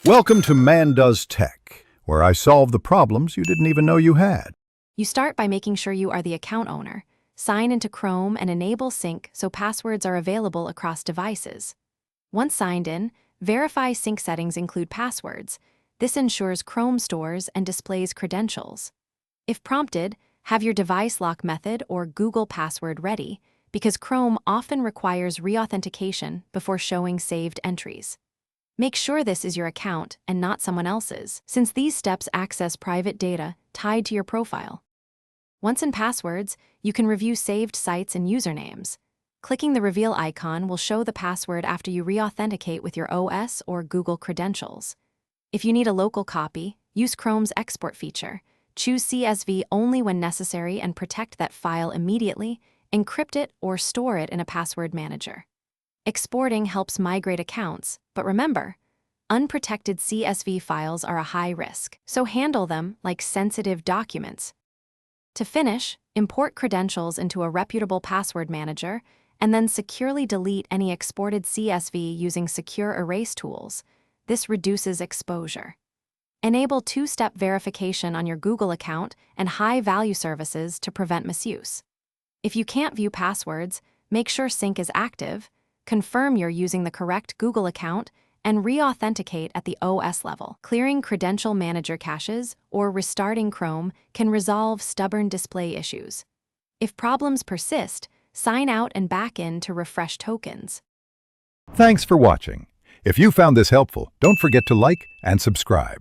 Welcome to Man Does Tech, where I solve the problems you didn't even know you had. You start by making sure you are the account owner. Sign into Chrome and enable sync so passwords are available across devices. Once signed in, verify sync settings include passwords. This ensures Chrome stores and displays credentials. If prompted, have your device lock method or Google password ready, because Chrome often requires reauthentication before showing saved entries. Make sure this is your account and not someone else's, since these steps access private data tied to your profile. Once in passwords, you can review saved sites and usernames. Clicking the reveal icon will show the password after you re-authenticate with your OS or Google credentials. If you need a local copy, use Chrome's export feature. Choose CSV only when necessary and protect that file immediately, encrypt it, or store it in a password manager. Exporting helps migrate accounts, but remember, unprotected CSV files are a high risk, so handle them like sensitive documents. To finish, import credentials into a reputable password manager, and then securely delete any exported CSV using secure erase tools. This reduces exposure. Enable two-step verification on your Google account and high-value services to prevent misuse. If you can't view passwords, make sure sync is active, confirm you're using the correct Google account, and re-authenticate at the OS level. Clearing credential manager caches or restarting Chrome can resolve stubborn display issues. If problems persist, sign out and back in to refresh tokens. Thanks for watching. If you found this helpful, don't forget to like and subscribe.